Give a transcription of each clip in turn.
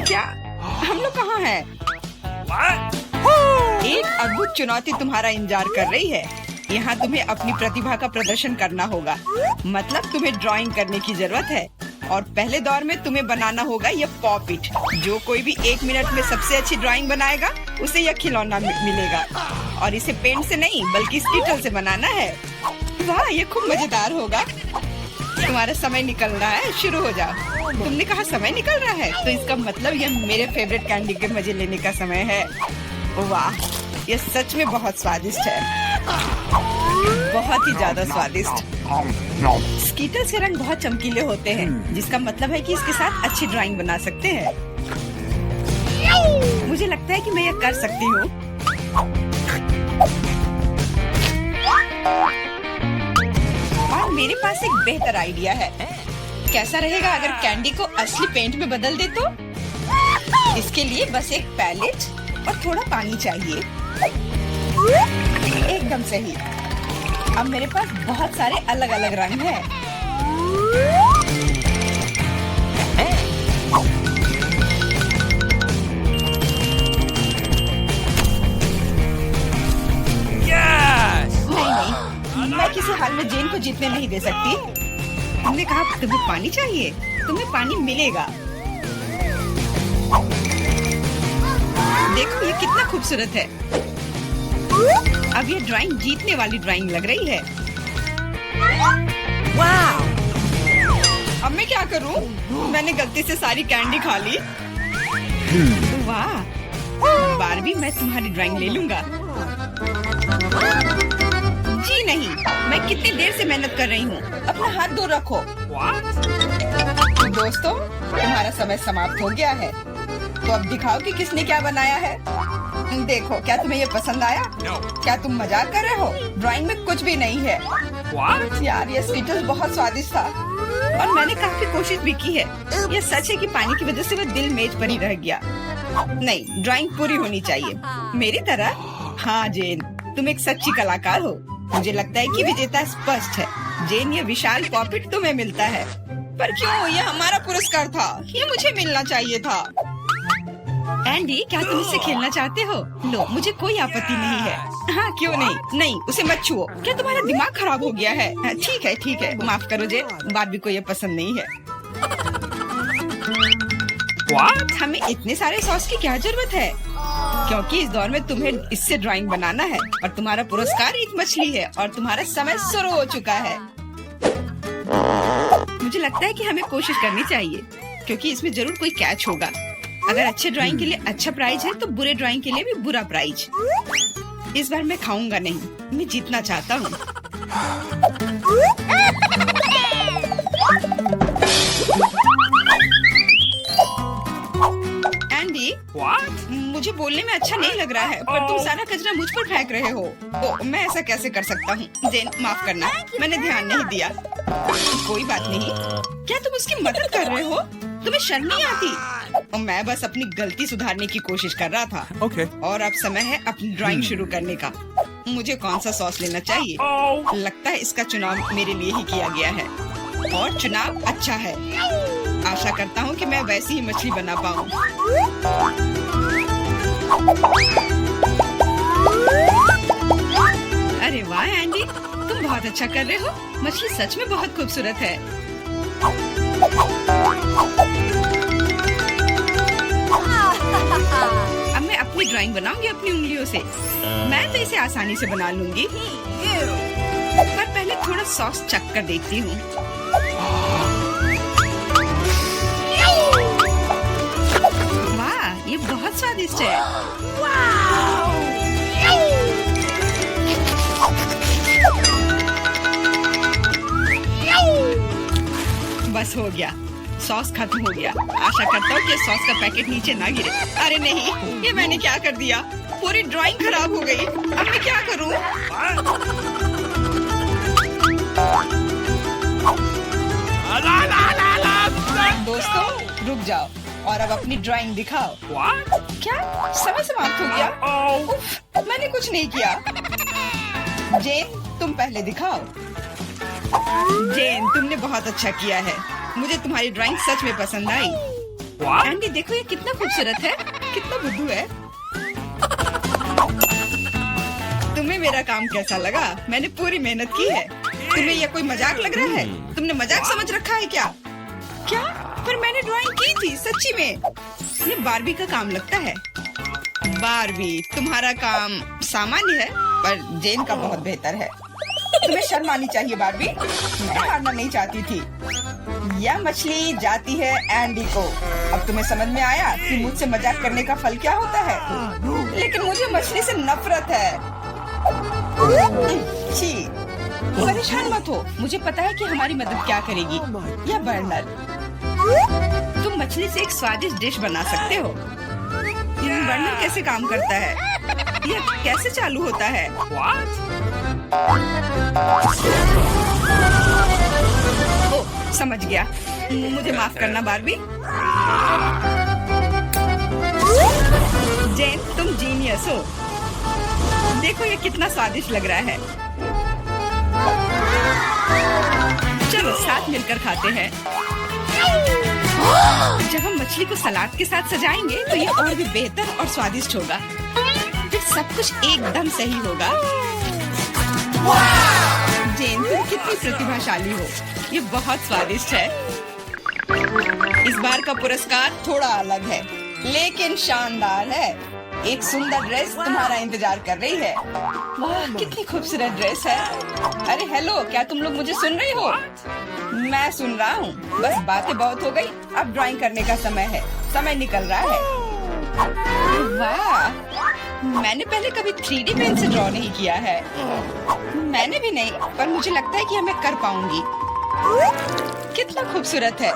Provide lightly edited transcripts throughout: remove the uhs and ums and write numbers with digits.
क्या हम लोग कहाँ हैं? एक अद्भुत चुनौती तुम्हारा इंतजार कर रही है। यहाँ तुम्हें अपनी प्रतिभा का प्रदर्शन करना होगा। मतलब तुम्हें ड्राइंग करने की जरूरत है और पहले दौर में तुम्हें बनाना होगा ये पॉपिट। जो कोई भी 1 मिनट में सबसे अच्छी ड्राइंग बनाएगा उसे यह खिलौना मिलेगा और इसे पेंट से नहीं बल्कि स्कीटल से बनाना है। वाह, ये खूब मजेदार होगा। तुम्हारा समय निकल रहा है, शुरू हो जाओ। तुमने कहा समय निकल रहा है, तो इसका मतलब यह मेरे फेवरेट कैंडी के मजे लेने का समय है। वाह, ये सच में बहुत स्वादिष्ट है, बहुत ही ज्यादा स्वादिष्ट। स्कीटल्स के रंग बहुत चमकीले होते हैं, जिसका मतलब है कि इसके साथ अच्छी ड्राइंग बना सकते हैं। मुझे लगता है कि मैं यह कर सकती हूँ। और मेरे पास एक बेहतर आइडिया है। कैसा रहेगा अगर कैंडी को असली पेंट में बदल दे तो? इसके लिए बस एक पैलेट और थोड़ा पानी चाहिए। एकदम सही। अब मेरे पास बहुत सारे अलग अलग रंग हैं। नहीं, मैं किसी हाल में जेन को जीतने नहीं दे सकती। तुमने कहा तुम्हें पानी चाहिए, तुम्हें पानी मिलेगा। देखो ये कितना खूबसूरत है। अब ये ड्राइंग जीतने वाली ड्राइंग लग रही है। वाह! अब मैं क्या करूं? मैंने गलती से सारी कैंडी खा ली। वाह! बारबी, मैं तुम्हारी ड्राइंग ले लूंगा। जी नहीं, मैं कितनी देर से मेहनत कर रही हूँ। अपना हाथ दूर रखो। दोस्तों, तुम्हारा समय समाप्त हो गया है। तो अब दिखाओ कि किसने क्या बनाया है। देखो, क्या तुम्हें ये पसंद आया? क्या तुम मजाक कर रहे हो? ड्राइंग में कुछ भी नहीं है। यार, ये स्कीटल्स बहुत स्वादिष्ट था और मैंने काफी कोशिश भी की है। ये सच है कि पानी की वजह से वह दिल मेज पर ही रह गया। नहीं, ड्राइंग पूरी होनी चाहिए मेरी तरह। हाँ जेन, तुम एक सच्ची कलाकार हो। मुझे लगता है कि विजेता स्पष्ट है। जेन, ये विशाल पॉपिट तुम्हें मिलता है। पर क्यों? ये हमारा पुरस्कार था, ये मुझे मिलना चाहिए था। एंडी, क्या तुम इससे खेलना चाहते हो? लो, मुझे कोई आपत्ति नहीं है। हाँ, क्यों नहीं? नहीं, उसे मत छुओ। क्या तुम्हारा दिमाग खराब हो गया है? ठीक है, ठीक है, माफ करो जेन, बारबी को ये पसंद नहीं है। What? हमें इतने सारे सॉस की क्या जरूरत है? क्योंकि इस दौर में तुम्हें इससे ड्राइंग बनाना है और तुम्हारा पुरस्कार एक मछली है और तुम्हारा समय शुरू हो चुका है। मुझे लगता है कि हमें कोशिश करनी चाहिए क्योंकि इसमें जरूर कोई कैच होगा। अगर अच्छे ड्राइंग के लिए अच्छा प्राइज है तो बुरे ड्राइंग के लिए भी बुरा प्राइज। इस बार मैं खाऊंगा नहीं, मैं जीतना चाहता हूँ। एंडी, मुझे बोलने में अच्छा नहीं लग रहा है, पर तुम सारा कचरा मुझ पर फेंक रहे हो। तो मैं ऐसा कैसे कर सकता हूँ? जेन, माफ करना, मैंने ध्यान नहीं दिया। कोई बात नहीं। क्या तुम उसकी मदद कर रहे हो? तुम्हें शर्म नहीं आती? मैं बस अपनी गलती सुधारने की कोशिश कर रहा था। और अब समय है अपनी ड्राइंग शुरू करने का। मुझे कौन सा सॉस लेना चाहिए? लगता है इसका चुनाव मेरे लिए ही किया गया है और चुनाव अच्छा है। आशा करता हूँ कि मैं वैसी ही मछली बना पाऊँ। अरे वाह एंडी, तुम बहुत अच्छा कर रहे हो। मछली सच में बहुत खूबसूरत है। अब मैं अपनी ड्राइंग बनाऊंगी अपनी उंगलियों से। मैं तो इसे आसानी से बना लूंगी, पर पहले थोड़ा सॉस चख कर देखती हूँ। वाह, ये बहुत स्वादिष्ट है। बस हो गया, सॉस खत्म हो गया। आशा करता हूँ कि सॉस का पैकेट नीचे ना गिरे। अरे नहीं, ये मैंने क्या कर दिया? पूरी ड्राइंग खराब हो गई। अब मैं क्या करूँ? दोस्तों, रुक जाओ और अब अपनी ड्राइंग दिखाओ। क्या समय समाप्त हो गया? उफ, मैंने कुछ नहीं किया। जेन, तुम पहले दिखाओ। जेन, तुमने बहुत अच्छा किया है। मुझे तुम्हारी ड्राइंग सच में पसंद आई। एंडी देखो ये कितना खूबसूरत है, कितना बुद्धू है। तुम्हें मेरा काम कैसा लगा? मैंने पूरी मेहनत की है। तुम्हें यह कोई मजाक लग रहा है? तुमने मजाक समझ रखा है क्या? क्या? पर मैंने ड्राइंग की थी सच्ची में। ये बारबी का काम लगता है। बारबी, तुम्हारा काम सामान्य है पर जेन का बहुत बेहतर है। तुम्हें शर्म आनी चाहिए बारबी। मैं हारना नहीं चाहती थी। यह मछली जाती है एंडी को। अब तुम्हें समझ में आया कि मुझसे मजाक करने का फल क्या होता है। लेकिन मुझे मछली से नफरत है। छी, परेशान मत हो। मुझे पता है कि हमारी मदद क्या करेगी। यह बर्नर, तुम मछली से एक स्वादिष्ट डिश बना सकते हो। बर्नर कैसे काम करता है? यह कैसे चालू होता है? ओह, समझ गया। मुझे माफ करना बारबी। जेन, तुम जीनियस हो। देखो ये कितना स्वादिष्ट लग रहा है। चलो साथ मिलकर खाते हैं। जब हम मछली को सलाद के साथ सजाएंगे तो ये और भी बेहतर और स्वादिष्ट होगा। फिर सब कुछ एकदम सही होगा। जेन, तुम कितनी प्रतिभाशाली हो। ये बहुत स्वादिष्ट है। इस बार का पुरस्कार थोड़ा अलग है लेकिन शानदार है। एक सुंदर ड्रेस तुम्हारा इंतजार कर रही है। वाह, कितनी खूबसूरत ड्रेस है। अरे हेलो, क्या तुम लोग मुझे सुन रही हो? मैं सुन रहा हूँ। बस बातें बहुत हो गई, अब ड्राइंग करने का समय है। समय निकल रहा है। वाह, मैंने पहले कभी 3D पेन से ड्रॉ नहीं किया है। मैंने भी नहीं, पर मुझे लगता है कि मैं कर पाऊंगी। कितना खूबसूरत है।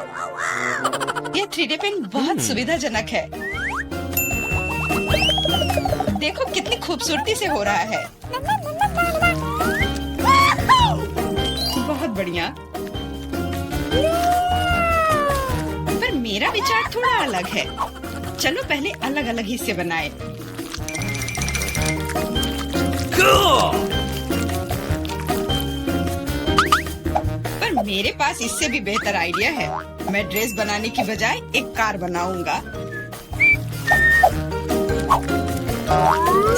यह 3D पेन बहुत सुविधाजनक है। देखो कितनी खूबसूरती से हो रहा है। बहुत बढ़िया। पर मेरा विचार थोड़ा अलग है। चलो पहले अलग अलग हिस्से बनाएं। पर मेरे पास इससे भी बेहतर आइडिया है। मैं ड्रेस बनाने की बजाय एक कार बनाऊंगा।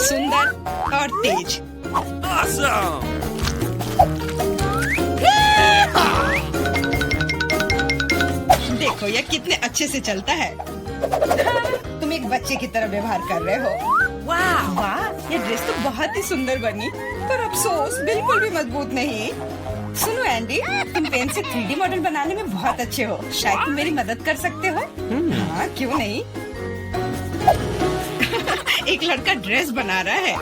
सुंदर और तेज। Awesome! देखो यह कितने अच्छे से चलता है। तुम एक बच्चे की तरह व्यवहार कर रहे हो। वाह वाह, ये ड्रेस तो बहुत ही सुंदर बनी, पर अफसोस बिल्कुल भी मजबूत नहीं। सुनो एंडी, तुम पेन से 3D मॉडल बनाने में बहुत अच्छे हो। शायद तुम मेरी मदद कर सकते हो। हाँ, क्यों नहीं। एक लड़का ड्रेस बना रहा है।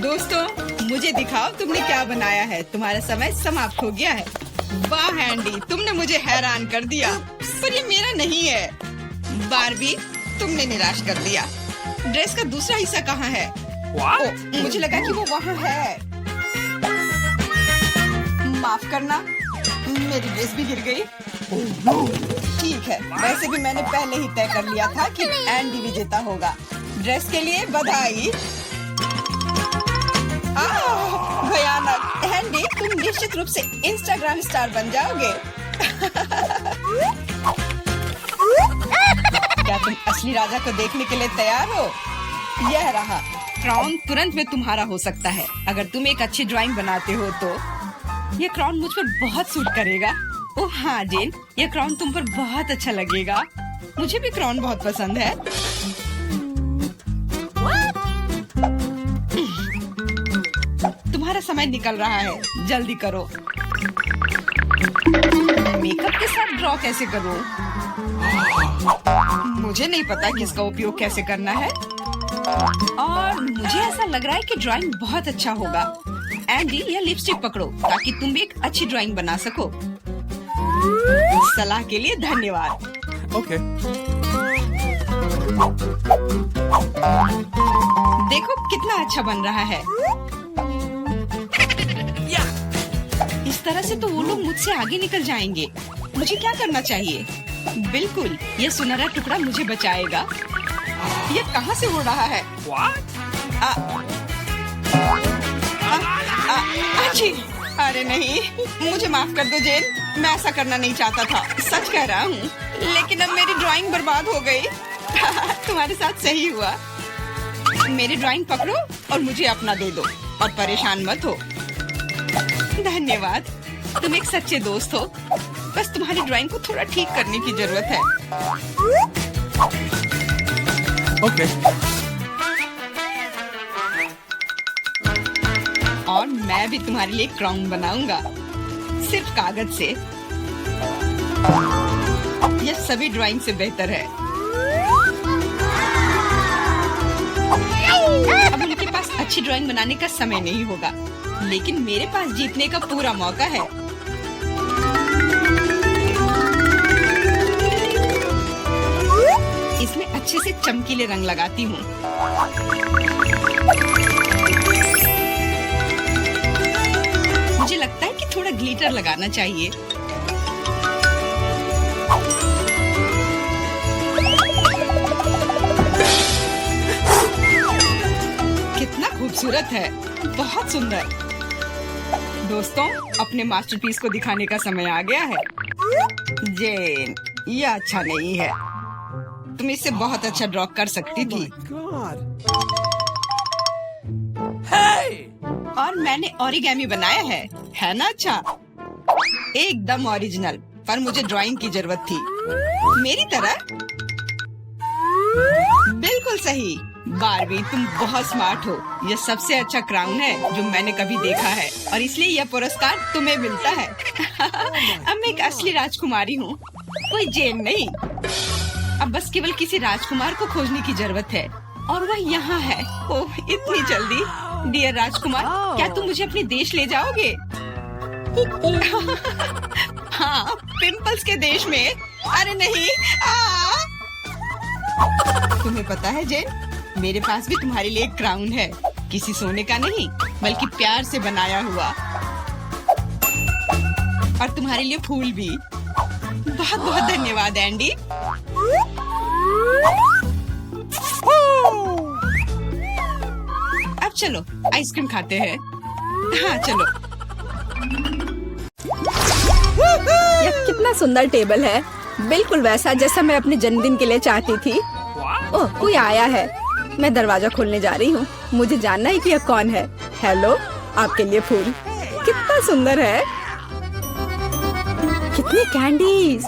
दोस्तों, मुझे दिखाओ तुमने क्या बनाया है। तुम्हारा समय समाप्त हो गया है। वाह एंडी, तुमने मुझे हैरान कर दिया, पर ये मेरा नहीं है। बारबी, तुमने निराश कर दिया। ड्रेस का दूसरा हिस्सा कहाँ है? ओ, मुझे लगा कि वो वहाँ है। माफ करना, मेरी ड्रेस भी गिर गई। ठीक है, वैसे भी मैंने पहले ही तय कर लिया था कि एंडी विजेता होगा। ड्रेस के लिए बधाई। भयानक। एंडी, तुम निश्चित रूप से इंस्टाग्राम स्टार बन जाओगे। क्या तुम असली राजा को देखने के लिए तैयार हो? यह रहा क्राउन। तुरंत में तुम्हारा हो सकता है अगर तुम एक अच्छी ड्राइंग बनाते हो तो। यह क्राउन मुझ पर बहुत सूट करेगा। ओह हाँ जेन, यह क्राउन तुम पर बहुत अच्छा लगेगा। मुझे भी क्राउन बहुत पसंद है। तुम्हारा समय निकल रहा है, जल्दी करो। मेकअप के साथ ड्रॉ कैसे करूं? मुझे नहीं पता कि इसका उपयोग कैसे करना है, और मुझे ऐसा लग रहा है कि ड्राइंग बहुत अच्छा होगा। एंडी, यह लिपस्टिक पकड़ो ताकि तुम भी एक अच्छी ड्राइंग बना सको। सलाह के लिए धन्यवाद। Okay. देखो कितना अच्छा बन रहा है। इस तरह से तो वो लोग मुझसे आगे निकल जाएंगे। मुझे क्या करना चाहिए? बिल्कुल, ये सुनहरा टुकड़ा मुझे बचाएगा। ये कहाँ से उड़ रहा है? What? अच्छी, अरे नहीं, मुझे माफ कर दो जेन, मैं ऐसा करना नहीं चाहता था, सच कह रहा हूँ। लेकिन अब मेरी ड्राइंग बर्बाद हो गई। तुम्हारे साथ सही हुआ। मेरी ड्राइंग पकड़ो और मुझे अपना दे दो और परेशान मत हो। धन्यवाद, तुम एक सच्चे दोस्त हो। बस तुम्हारी ड्राइंग को थोड़ा ठीक करने की जरूरत है। Okay. और मैं भी तुम्हारे लिए क्राउन बनाऊंगा, सिर्फ कागज से। यह सभी ड्राइंग से बेहतर है। अब उनके पास अच्छी ड्राइंग बनाने का समय नहीं होगा, लेकिन मेरे पास जीतने का पूरा मौका है। इसमें अच्छे से चमकीले रंग लगाती हूँ। मुझे लगता है कि थोड़ा ग्लिटर लगाना चाहिए। कितना खूबसूरत है, बहुत सुंदर। दोस्तों, अपने मास्टरपीस को दिखाने का समय आ गया है। जेन, यह अच्छा नहीं है। तुम इससे बहुत अच्छा ड्रॉ कर सकती थी। और मैंने ओरिगेमी बनाया है ना? अच्छा, एकदम ओरिजिनल। पर मुझे ड्राइंग की जरूरत थी, मेरी तरह। बिल्कुल सही बारबी, तुम बहुत स्मार्ट हो। यह सबसे अच्छा क्राउन है जो मैंने कभी देखा है, और इसलिए यह पुरस्कार तुम्हें मिलता है। अब मैं एक असली राजकुमारी हूँ, कोई जेन नहीं। अब बस केवल किसी राजकुमार को खोजने की जरूरत है, और वह यहाँ है। ओह, इतनी जल्दी। डियर राजकुमार, क्या तुम मुझे अपने देश ले जाओगे? हाँ, पिंपल्स के देश में। अरे नहीं। तुम्हें पता है जेन, मेरे पास भी तुम्हारे लिए एक क्राउन है। किसी सोने का नहीं, बल्कि प्यार से बनाया हुआ। और तुम्हारे लिए फूल भी। बहुत बहुत धन्यवाद एंडी। अब चलो आइसक्रीम खाते हैं। हाँ चलो। यह कितना सुंदर टेबल है, बिल्कुल वैसा जैसा मैं अपने जन्मदिन के लिए चाहती थी। ओह, कोई आया है। मैं दरवाजा खोलने जा रही हूँ। मुझे जानना है कि यह कौन है। हेलो, आपके लिए फूल। कितना सुंदर है। कितनी कैंडीज,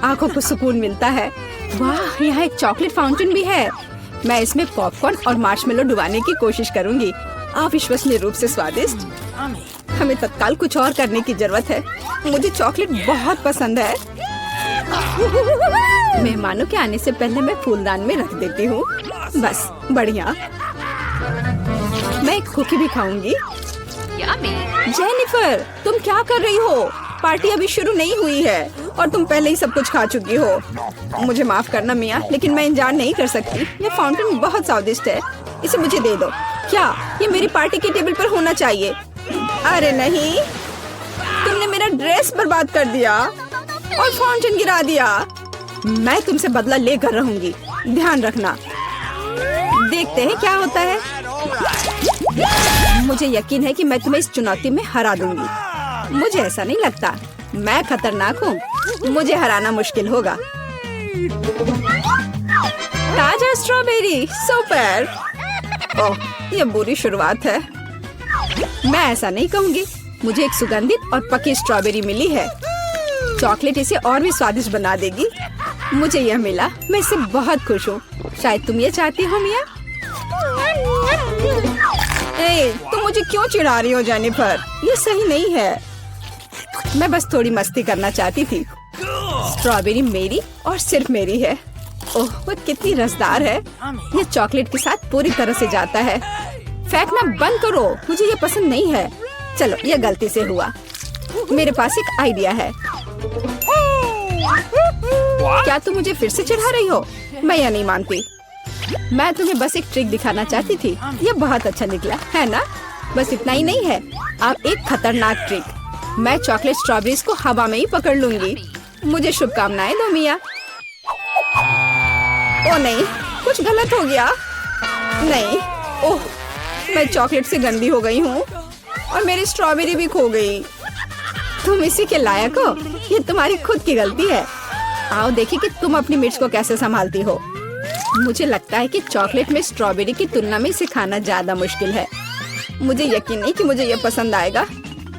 आंखों को सुकून मिलता है। वाह, यहाँ एक चॉकलेट फाउंटेन भी है। मैं इसमें पॉपकॉर्न और मार्शमेलो डुबाने की कोशिश करूंगी। अविश्वसनीय रूप से स्वादिष्ट। हमें तत्काल कुछ और करने की जरूरत है। मुझे चॉकलेट बहुत पसंद है। मेहमानों के आने से पहले मैं फूलदान में रख देती हूँ। बस, बढ़िया। मैं एक कुकी भी खाऊंगी। जेनिफर, तुम क्या कर रही हो? पार्टी अभी शुरू नहीं हुई है और तुम पहले ही सब कुछ खा चुकी हो। मुझे माफ करना मिया, लेकिन मैं इंतजार नहीं कर सकती। ये फाउंटेन बहुत स्वादिष्ट है, इसे मुझे दे दो। क्या ये मेरी पार्टी के टेबल पर होना चाहिए? अरे नहीं, तुमने मेरा ड्रेस बर्बाद कर दिया और फाउंटेन गिरा दिया। मैं तुमसे बदला लेकर रहूंगी, ध्यान रखना। देखते हैं क्या होता है। मुझे यकीन है कि मैं तुम्हें इस चुनौती में हरा दूंगी। मुझे ऐसा नहीं लगता, मैं खतरनाक हूँ। मुझे हराना मुश्किल होगा। ताजा स्ट्रॉबेरी, सुपर। ओह, ये बुरी शुरुआत है। मैं ऐसा नहीं कहूँगी। मुझे एक सुगंधित और पकी स्ट्रॉबेरी मिली है। चॉकलेट इसे और भी स्वादिष्ट बना देगी। मुझे यह मिला, मैं इससे बहुत खुश हूँ। शायद तुम ये चाहती हो मिया। तुम मुझे क्यों चिढ़ा रही हो जेनिफर? ये सही नहीं है। मैं बस थोड़ी मस्ती करना चाहती थी। स्ट्रॉबेरी मेरी और सिर्फ मेरी है। ओह, वो कितनी रसदार है। ये चॉकलेट के साथ पूरी तरह से जाता है। फेंकना बंद करो, मुझे ये पसंद नहीं है। चलो, ये गलती से हुआ। मेरे पास एक आइडिया है। क्या तुम मुझे फिर से चिढ़ा रही हो? मैं यह नहीं मानती। मैं तुम्हें बस एक ट्रिक दिखाना चाहती थी। ये बहुत अच्छा निकला है ना? बस इतना ही नहीं है, अब एक खतरनाक ट्रिक। मैं चॉकलेट स्ट्रॉबेरीज को हवा में ही पकड़ लूंगी। मुझे शुभकामनाएं दो मिया। ओ नहीं, कुछ गलत हो गया। नहीं, ओह, मैं चॉकलेट से गंदी हो गई हूँ। और मेरी स्ट्रॉबेरी भी खो गई। तुम इसी के लायक हो, ये तुम्हारी खुद की गलती है। आओ देखिए कि तुम अपनी मिर्च को कैसे संभालती हो। मुझे लगता है कि चॉकलेट में स्ट्रॉबेरी की तुलना में इसे खाना ज्यादा मुश्किल है। मुझे यकीन नहीं कि मुझे ये पसंद आएगा,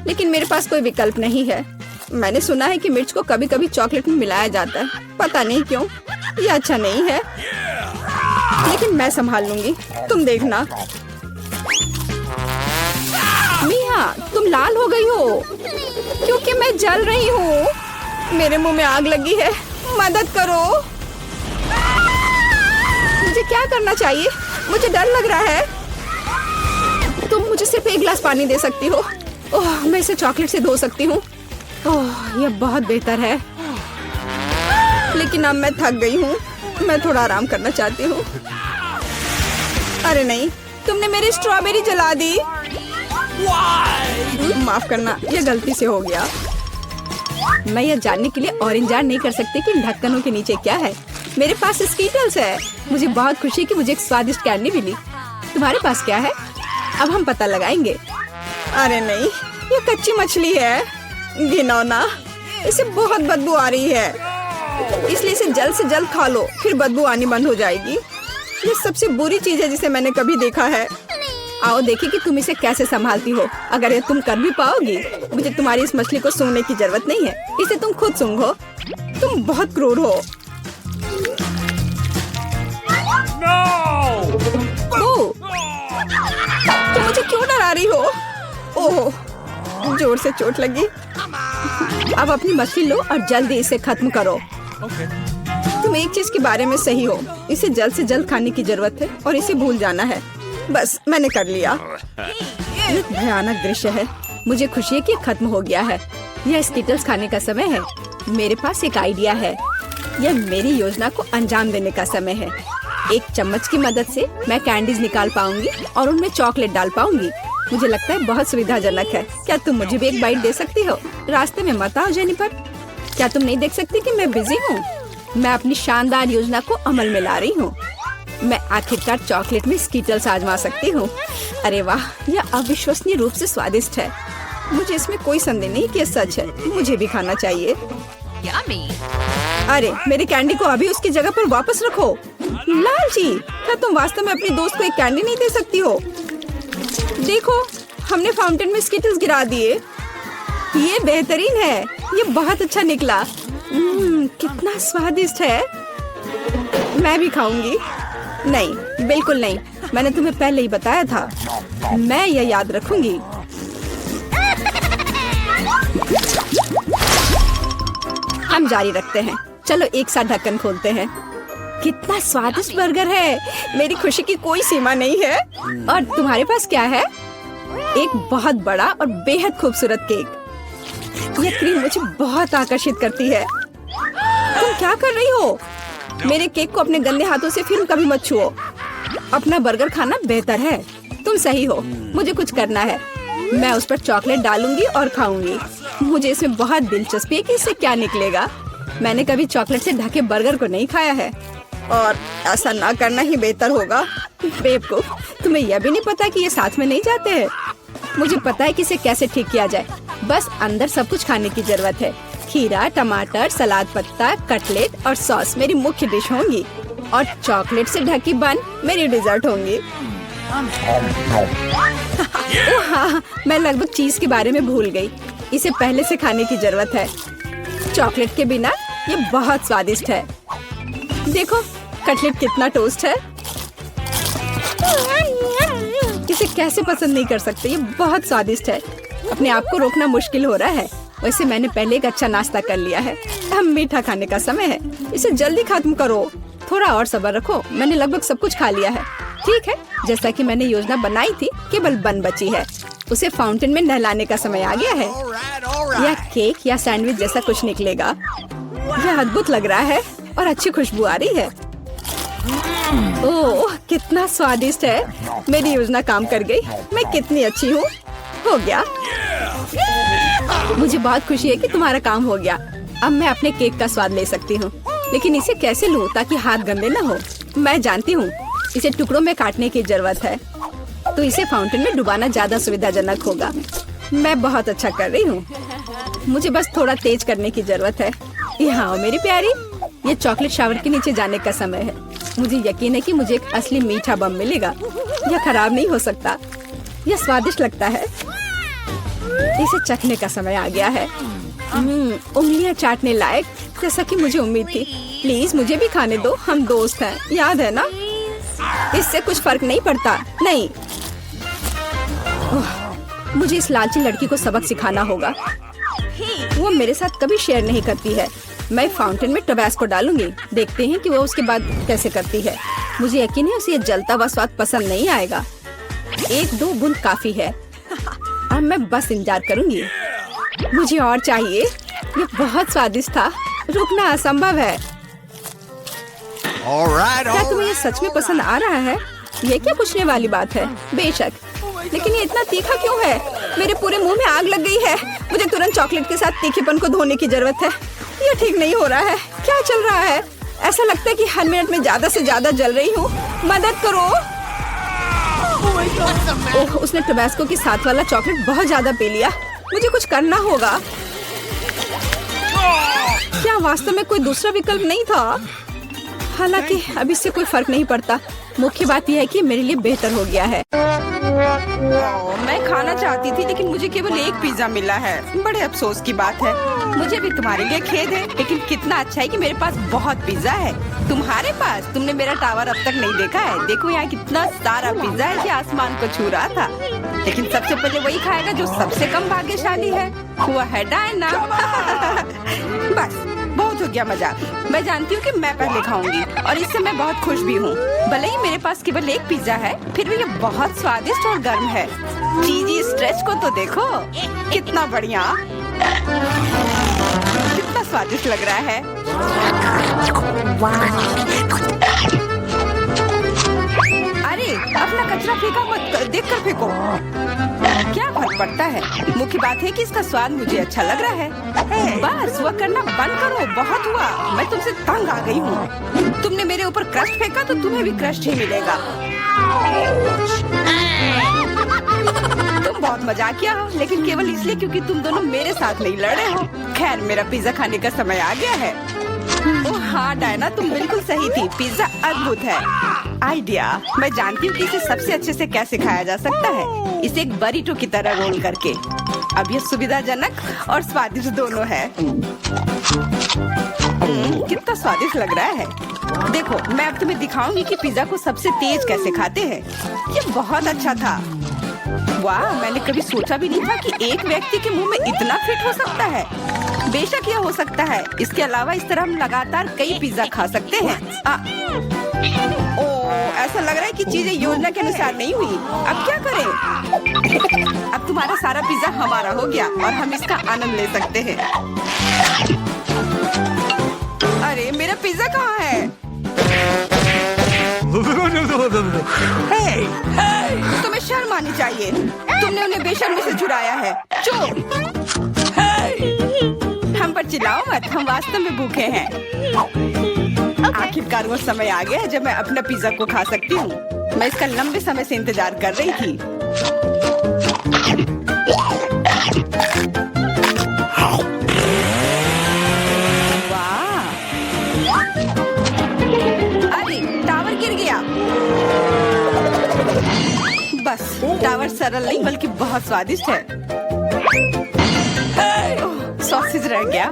लेकिन मेरे पास कोई विकल्प नहीं है। मैंने सुना है कि मिर्च को कभी कभी चॉकलेट में मिलाया जाता है, पता नहीं क्यों। ये अच्छा नहीं है, लेकिन मैं संभाल लूंगी, तुम देखना। मिया, तुम लाल हो गई हो क्योंकि मैं जल रही हूँ। मेरे मुंह में आग लगी है, मदद करो। मुझे क्या करना चाहिए? मुझे डर लग रहा है। तुम मुझे सिर्फ एक गिलास पानी दे सकती हो। ओह, मैं इसे चॉकलेट से धो सकती हूँ। ओह, यह बहुत बेहतर है, लेकिन अब मैं थक गई हूँ। मैं थोड़ा आराम करना चाहती हूँ। अरे नहीं, तुमने मेरी स्ट्रॉबेरी जला दी। माफ करना, यह गलती से हो गया। मैं यह जानने के लिए और इंतजार नहीं कर सकती कि इन ढक्कनों के नीचे क्या है। मेरे पास स्कीटल्स है। मुझे बहुत खुशी है कि मुझे एक स्वादिष्ट कैंडी मिली। तुम्हारे पास क्या है? अब हम पता लगाएंगे। अरे नहीं, ये कच्ची मछली है। घिनौना, इसे बहुत बदबू आ रही है, इसलिए इसे जल्द से जल्द खा लो, फिर बदबू आनी बंद हो जाएगी। ये सबसे बुरी चीज है जिसे मैंने कभी देखा है। आओ देखिए कि तुम इसे कैसे संभालती हो। अगर ये तुम कर भी पाओगी, मुझे तुम्हारी इस मछली को सूंघने की जरूरत नहीं है। इसे तुम खुद सूंघो। तुम बहुत क्रूर हो। ओह, तुम मुझे क्यों डरा रही हो? ओह, जोर से चोट लगी। अब अपनी मछली लो और जल्दी इसे खत्म करो। तुम एक चीज के बारे में सही हो, इसे जल्द से जल्द खाने की जरूरत है और इसे भूल जाना है। बस मैंने कर लिया। ये भयानक दृश्य है। मुझे खुशी है कि खत्म हो गया है। यह स्कीटल्स खाने का समय है। मेरे पास एक आइडिया है। यह मेरी योजना को अंजाम देने का समय है। एक चम्मच की मदद से मैं कैंडीज निकाल पाऊंगी और उनमें चॉकलेट डाल पाऊंगी। मुझे लगता है बहुत सुविधाजनक है। क्या तुम मुझे भी एक बाइट दे सकती हो? रास्ते में मत आओ जेनिफर। क्या तुम नहीं देख सकती कि मैं बिजी हूँ? मैं अपनी शानदार योजना को अमल में ला रही हूँ। मैं आखिरकार चॉकलेट में स्कीटल्स आजमा सकती हूँ। अरे वाह, यह अविश्वसनीय रूप से स्वादिष्ट है। मुझे इसमें कोई संदेह नहीं कि यह सच है। मुझे भी खाना चाहिए। अरे मेरी कैंडी को अभी उसकी जगह पर वापस रखो। लालची, क्या तुम वास्तव में अपने दोस्त को एक कैंडी नहीं दे सकती हो? देखो, हमने फाउंटेन में स्कीटल्स गिरा दिए। ये बेहतरीन है। ये बहुत अच्छा निकला। कितना स्वादिष्ट है। मैं भी खाऊंगी। नहीं, बिल्कुल नहीं। मैंने तुम्हें पहले ही बताया था। मैं यह याद रखूंगी। हम जारी रखते हैं। चलो एक साथ ढक्कन खोलते हैं। कितना स्वादिष्ट बर्गर है। मेरी खुशी की कोई सीमा नहीं है। और तुम्हारे पास क्या है? एक बहुत बड़ा और बेहद खूबसूरत केक। यह क्रीम मुझे बहुत आकर्षित करती है। तुम क्या कर रही हो? मेरे केक को अपने गंदे हाथों से फिर कभी मत छुओ। अपना बर्गर खाना बेहतर है। तुम सही हो। मुझे कुछ करना है। मैं उस पर चॉकलेट डालूंगी और खाऊंगी। मुझे इसमें बहुत दिलचस्पी है कि इससे क्या निकलेगा। मैंने कभी चॉकलेट से ढके बर्गर को नहीं खाया है, और ऐसा ना करना ही बेहतर होगा। बेवकूफ, तुम्हें यह भी नहीं पता कि ये साथ में नहीं जाते हैं। मुझे पता है कि इसे कैसे ठीक किया जाए। बस अंदर सब कुछ खाने की जरूरत है। खीरा, टमाटर, सलाद पत्ता, कटलेट और सॉस मेरी मुख्य डिश होंगी, और चॉकलेट से ढकी बन मेरी डिजर्ट होंगी। हाँ, मैं लगभग चीज के बारे में भूल गई। इसे पहले से खाने की जरूरत है। चॉकलेट के बिना ये बहुत स्वादिष्ट है। देखो, कटलेट कितना टोस्ट है। इसे कैसे पसंद नहीं कर सकते। ये बहुत स्वादिष्ट है। अपने आप को रोकना मुश्किल हो रहा है। वैसे मैंने पहले एक अच्छा नाश्ता कर लिया है। अब मीठा खाने का समय है। इसे जल्दी खत्म करो। थोड़ा और सब्र रखो। मैंने लगभग सब कुछ खा लिया है। ठीक है, जैसा कि मैंने योजना बनाई थी, केवल बन बची है। उसे फाउंटेन में नहलाने का समय आ गया है। यह केक या सैंडविच जैसा कुछ निकलेगा। यह अद्भुत लग रहा है और अच्छी खुशबू आ रही है। ओह, कितना स्वादिष्ट है। मेरी योजना काम कर गई। मैं कितनी अच्छी हूँ। हो गया। मुझे बहुत खुशी है कि तुम्हारा काम हो गया। अब मैं अपने केक का स्वाद ले सकती हूँ, लेकिन इसे कैसे लूँ ताकि हाथ गंदे न हो। मैं जानती हूँ, इसे टुकड़ों में काटने की जरूरत है। तो इसे फाउंटेन में डुबाना ज्यादा सुविधाजनक होगा। मैं बहुत अच्छा कर रही हूँ। मुझे बस थोड़ा तेज करने की जरूरत है। यहाँ आओ मेरी प्यारी, ये चॉकलेट शावर के नीचे जाने का समय है। मुझे यकीन है कि मुझे एक असली मीठा बम मिलेगा। यह खराब नहीं हो सकता। यह स्वादिष्ट लगता है। इसे चखने का समय आ गया है। उंगलियां चाटने लायक, जैसा कि मुझे उम्मीद थी। प्लीज मुझे भी खाने दो, हम दोस्त हैं, याद है ना? इससे कुछ फर्क नहीं पड़ता। नहीं, मुझे इस लालची लड़की को सबक सिखाना होगा। वो मेरे साथ कभी शेयर नहीं करती है। मैं फाउंटेन में टबैस्को डालूंगी। देखते हैं कि वो उसके बाद कैसे करती है। मुझे यकीन है उसे ये जलता हुआ स्वाद पसंद नहीं आएगा। 1-2 बूंद काफी है। अब मैं बस इंतजार करूंगी। मुझे और चाहिए। ये बहुत स्वादिष्ट था। रुकना असंभव है। क्या तुम्हें ये सच में पसंद आ रहा है? ये क्या पूछने वाली बात है? बेशक, लेकिन ये इतना तीखा क्यों है? मेरे पूरे मुंह में आग लग गई है। मुझे तुरंत चॉकलेट के साथ तीखेपन को धोने की जरूरत है। ये ठीक नहीं हो रहा है। क्या चल रहा है? ऐसा लगता है कि हर मिनट में ज्यादा से ज्यादा जल रही हूँ। मदद करो। ओह, उसने टबैस्को के साथ वाला चॉकलेट बहुत ज्यादा पी लिया। मुझे कुछ करना होगा। क्या वास्तव में कोई दूसरा विकल्प नहीं था? हालांकि अब इससे कोई फर्क नहीं पड़ता। मुख्य बात यह है कि मेरे लिए बेहतर हो गया है। मैं खाना चाहती थी, लेकिन मुझे केवल एक पिज्जा मिला है। बड़े अफसोस की बात है। मुझे भी तुम्हारे लिए खेद है, लेकिन कितना अच्छा है कि मेरे पास बहुत पिज्जा है। तुम्हारे पास? तुमने मेरा टावर अब तक नहीं देखा है। देखो यहाँ कितना सारा पिज्जा है कि आसमान को छू रहा था। लेकिन सबसे पहले वही खाएगा जो सबसे कम भाग्यशाली है। वो है डायना। बस बहुत हो गया मजाक। मैं जानती हूँ कि मैं पहले खाऊंगी और इससे मैं बहुत खुश भी हूँ। भले ही मेरे पास केवल एक पिज्जा है, फिर भी ये बहुत स्वादिष्ट और गर्म है। चीजी स्ट्रेच को तो देखो, कितना बढ़िया, कितना स्वादिष्ट लग रहा है। अरे अपना कचरा फेंका मत, देख कर फेंको। क्या फर्क पड़ता है? मुख्य बात है कि इसका स्वाद मुझे अच्छा लग रहा है। बस वह करना बंद करो। बहुत हुआ, मैं तुमसे तंग आ गई हूँ। तुमने मेरे ऊपर क्रस्ट फेंका तो तुम्हें भी क्रस्ट ही मिलेगा। तुम बहुत मजाकिया हो, लेकिन केवल इसलिए क्योंकि तुम दोनों मेरे साथ नहीं लड़ रहे हो। खैर, मेरा पिज्जा खाने का समय आ गया है। ओह हाँ डायना, तुम बिल्कुल सही थी। पिज्जा अद्भुत है। आइडिया, मैं जानती हूँ कि इसे सबसे अच्छे से कैसे खाया जा सकता है। इसे एक बरीटो की तरह रोल करके। अब ये सुविधाजनक और स्वादिष्ट दोनों है। कितना स्वादिष्ट लग रहा है। देखो, मैं अब तुम्हें दिखाऊंगी कि पिज्जा को सबसे तेज कैसे खाते हैं। ये बहुत अच्छा था। वाह, मैंने कभी सोचा भी नहीं था कि एक व्यक्ति के मुंह में इतना फिट हो सकता है। बेशक यह हो सकता है। इसके अलावा इस तरह हम लगातार कई पिज्जा खा सकते हैं। ऐसा लग रहा है कि चीजें योजना के अनुसार नहीं हुई। अब क्या करें? अब तुम्हारा सारा पिज्जा हमारा हो गया और हम इसका आनंद ले सकते हैं। अरे मेरा पिज्जा कहाँ है? तुम्हें शर्म आनी चाहिए। तुमने उन्हें बेशर्मी से चुराया है। चुप! हम पर चिल्लाओ मत, हम वास्तव में भूखे हैं। आखिरकार वो समय आ गया है जब मैं अपना पिज्जा को खा सकती हूँ। मैं इसका लंबे समय से इंतजार कर रही थी। वाह! अरे टावर गिर गया। बस टावर सरल नहीं बल्कि बहुत स्वादिष्ट है। सॉसेज रह गया।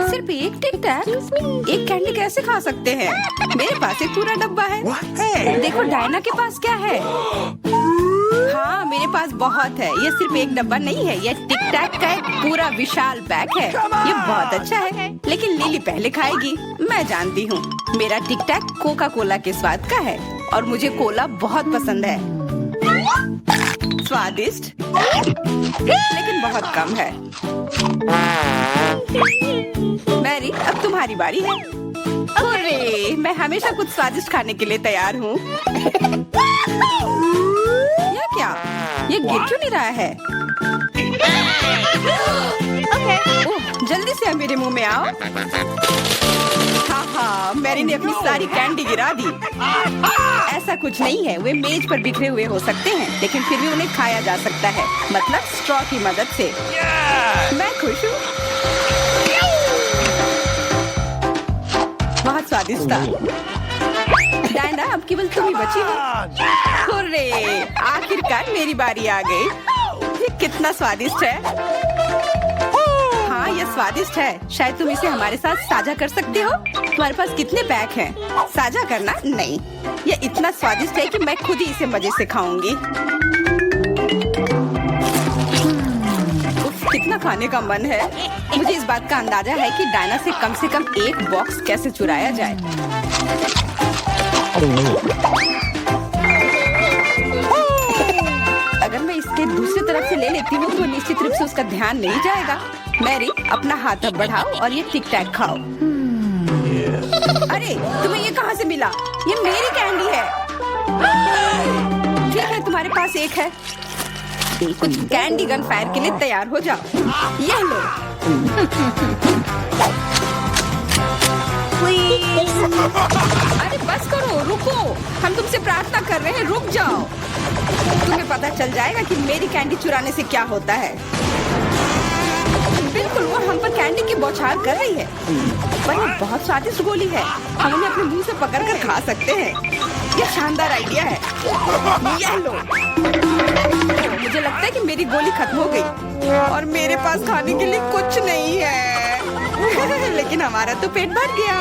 सिर्फ एक टिक टैक, एक कैंडी कैसे खा सकते हैं? मेरे पास एक पूरा डब्बा है। देखो डायना के पास क्या है। हाँ, मेरे पास बहुत है। ये सिर्फ एक डब्बा नहीं है, ये टिक टैक का एक पूरा विशाल पैक है। ये बहुत अच्छा है, लेकिन लिली पहले खाएगी। मैं जानती हूँ, मेरा टिक टैक कोका कोला के स्वाद का है और मुझे कोला बहुत पसंद है। स्वादिष्ट, लेकिन बहुत कम है। मैरी, अब तुम्हारी बारी है। अरे, मैं हमेशा कुछ स्वादिष्ट खाने के लिए तैयार हूँ। यह क्या? ये गिर क्यों नहीं रहा है? है। ओह, जल्दी से मेरे मुंह में आओ। हाँ, मैरी ने अपनी सारी कैंडी गिरा दी। ऐसा कुछ नहीं है, वे मेज पर बिखरे हुए हो सकते हैं, लेकिन फिर भी उन्हें खाया जा सकता है, मतलब स्ट्रॉ की मदद से। मैं खुश हूँ। बहुत स्वादिष्ट था। डायना, अब केवल तुम ही बची हो। हुर्रे, आखिरकार मेरी बारी आ गई। ये कितना स्वादिष्ट है। हाँ, ये स्वादिष्ट है। शायद तुम इसे हमारे साथ साझा कर सकते हो। तुम्हारे पास कितने पैक हैं? साझा करना नहीं, ये इतना स्वादिष्ट है कि मैं खुद ही इसे मजे से खाऊंगी। उफ, कितना खाने का मन है। मुझे इस बात का अंदाजा है कि डायना से कम एक बॉक्स कैसे चुराया जाए। अगर मैं इसके दूसरी तरफ से ले लेती हूँ तो निश्चित रूप से उसका ध्यान नहीं जाएगा। मैरी, अपना हाथ अब बढ़ाओ और ये टिक टैक खाओ। अरे, तुम्हें ये कहाँ से मिला? ये मेरी कैंडी है। ठीक है, तुम्हारे पास एक है। कुछ कैंडी गन फायर के लिए तैयार हो जाओ। ये लो। अरे बस करो, रुको। हम तुमसे प्रार्थना कर रहे हैं, रुक जाओ। तुम्हें पता चल जाएगा कि मेरी कैंडी चुराने से क्या होता है। बिल्कुल, वो हम पर कैंडी की बौछार कर रही है। पर ये बहुत स्वादिष्ट गोली है, हम उन्हें अपने मुंह से पकड़कर खा सकते हैं। ये शानदार आइडिया है। ये लो। मुझे लगता है कि मेरी गोली खत्म हो गई और मेरे पास खाने के लिए कुछ नहीं है। लेकिन हमारा तो पेट भर गया।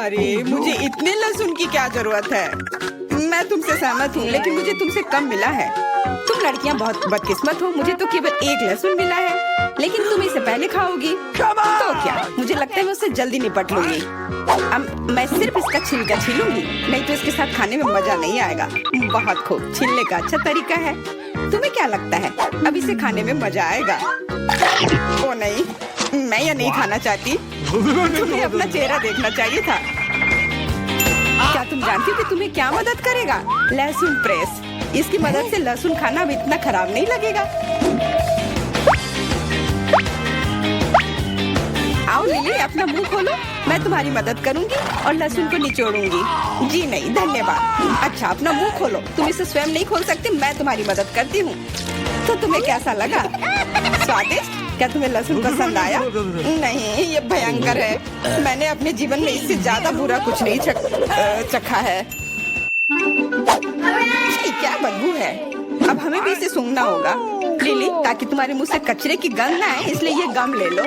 अरे, मुझे इतने लहसुन की क्या जरूरत है? मैं तुमसे सहमत हूँ, लेकिन मुझे तुमसे कम मिला है। तुम लड़कियाँ बहुत बदकिस्मत हो, मुझे तो केवल एक लहसुन मिला है, लेकिन तुम इसे पहले खाओगी तो क्या? मुझे लगता है मैं उससे जल्दी निपट लूंगी। अब मैं सिर्फ इसका छिलका छीलूंगी, नहीं तो इसके साथ खाने में मजा नहीं आएगा। बहुत खूब, छीलने का अच्छा तरीका है। तुम्हें क्या लगता है अब इसे खाने में मजा आएगा? ओ नहीं, मैं यह नहीं खाना चाहती। तुम्हें अपना चेहरा देखना चाहिए था। क्या तुम जानती हो कि तुम्हें क्या मदद करेगा? लहसुन प्रेस। इसकी मदद से लहसुन खाना अब इतना खराब नहीं लगेगा। आओ लिली, अपना मुंह खोलो, मैं तुम्हारी मदद करूंगी और लहसुन को निचोड़ूंगी। जी नहीं, धन्यवाद। अच्छा, अपना मुंह खोलो। तुम इसे स्वयं नहीं खोल सकते, मैं तुम्हारी मदद करती हूँ। तो तुम्हें कैसा लगा? स्वादिष्ट? क्या तुम्हें लहसुन पसंद आया? नहीं, ये भयंकर है। मैंने अपने जीवन में इससे ज्यादा बुरा कुछ नहीं चखा है। क्या बदबू है। अब हमें भी इसे सूंघना होगा लिली, ताकि तुम्हारे मुंह से कचरे की गंध ना आए, इसलिए ये गम ले लो।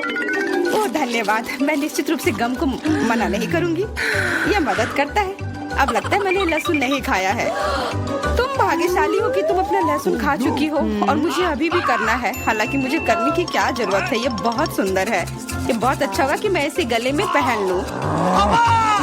ओह धन्यवाद, मैं निश्चित रूप से गम को मना नहीं करूंगी, यह मदद करता है। अब लगता है मैंने लहसुन नहीं खाया है। तुम भाग्यशाली हो कि तुम अपना लहसुन खा चुकी हो और मुझे अभी भी करना है। हालांकि मुझे करने की क्या जरूरत है, ये बहुत सुंदर है। ये बहुत अच्छा होगा कि मैं इसे गले में पहन लूं।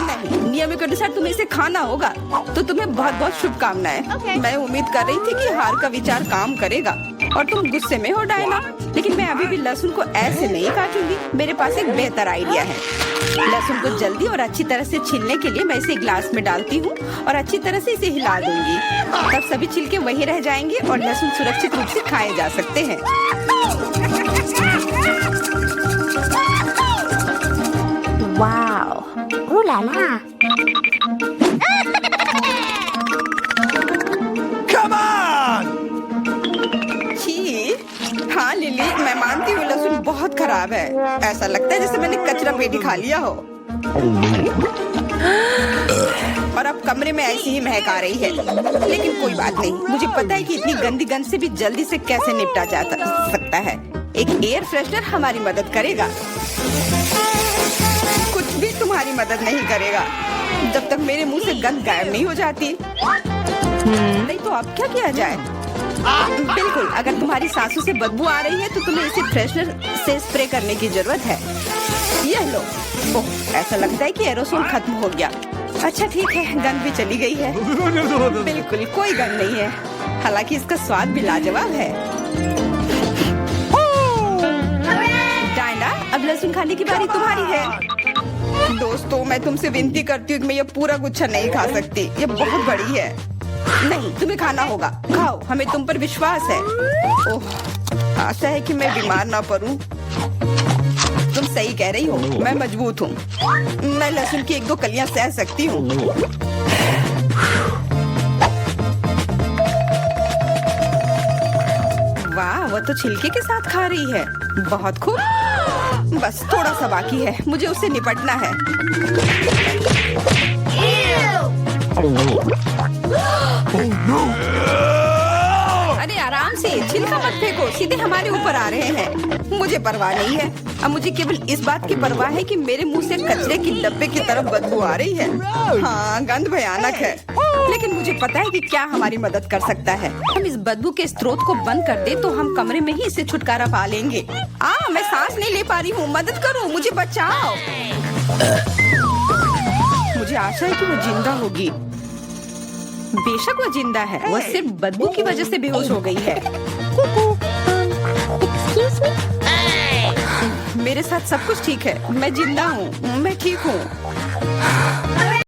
नहीं, नियम के अनुसार तुम्हें इसे खाना होगा। तो तुम्हें बहुत बहुत शुभकामनाएं। मैं उम्मीद कर रही थी कि हार का विचार काम करेगा और तुम गुस्से में हो डायना, लेकिन मैं अभी भी लहसुन को ऐसे नहीं काटूंगी। मेरे पास एक बेहतर आइडिया है। लहसुन को जल्दी और अच्छी तरह से छीलने के लिए मैं इसे ग्लास में डालती हूँ और अच्छी तरह से इसे हिला दूंगी। तब सभी छिलके वहीं रह जाएंगे और लहसुन सुरक्षित रूप से खाए जा सकते हैं। Wow, oh la la. Come on! छी, हाँ लिली, मैं मानती हूँ लहसुन बहुत खराब है। ऐसा लगता है जैसे मैंने कचरा पेटी खा लिया हो। और अब कमरे में ऐसी ही महक आ रही है, लेकिन कोई बात नहीं। मुझे पता है कि इतनी गंदी गंध से भी जल्दी से कैसे निपटा जा सकता है। एक एयर फ्रेशनर हमारी मदद करेगा। कुछ भी तुम्हारी मदद नहीं करेगा जब तक मेरे मुंह से गंध गायब नहीं हो जाती। नहीं तो अब क्या किया जाए? बिल्कुल, अगर तुम्हारी सांसों से बदबू आ रही है तो तुम्हें इसे फ्रेशनर से स्प्रे करने की जरूरत है। यह लो। ओह, ऐसा लगता है कि एरोसोल खत्म हो गया। अच्छा ठीक है, गंध भी चली गई है। बिल्कुल कोई गंध नहीं है, हालांकि इसका स्वाद भी लाजवाब है। डायना, अब लहसुन खाने की बारी तुम्हारी है। दोस्तों, मैं तुमसे विनती करती हूँ कि मैं ये पूरा गुच्छा नहीं खा सकती, ये बहुत बड़ी है। नहीं, तुम्हें खाना होगा। खाओ, हमें तुम पर विश्वास है। ओह, आशा है कि मैं बीमार ना पड़ूं। तुम सही कह रही हो, मैं मजबूत हूँ। मैं लहसुन की 1-2 कलियां सह सकती हूँ। वाह, वो तो छिलके के साथ खा रही है। बहुत खूब। बस थोड़ा सा बाकी है, मुझे उससे निपटना है। अरे आराम से, छिलका मत फेंको, सीधे हमारे ऊपर आ रहे हैं। मुझे परवाह नहीं है। अब मुझे केवल इस बात की परवाह है कि मेरे मुंह से कचरे की डब्बे की तरफ बदबू आ रही है। हाँ, गंध भयानक है, लेकिन मुझे पता है कि क्या हमारी मदद कर सकता है। हम इस बदबू के स्रोत को बंद कर दे तो हम कमरे में ही इससे छुटकारा पा लेंगे। मैं सांस नहीं ले पा रही हूँ, मदद करो, मुझे बचाओ। मुझे आशा है कि वो जिंदा होगी। बेशक वो जिंदा है, वो सिर्फ बदबू की वजह से बेहोश हो गई है। Excuse me? मेरे साथ सब कुछ ठीक है, मैं जिंदा हूँ, मैं ठीक हूँ।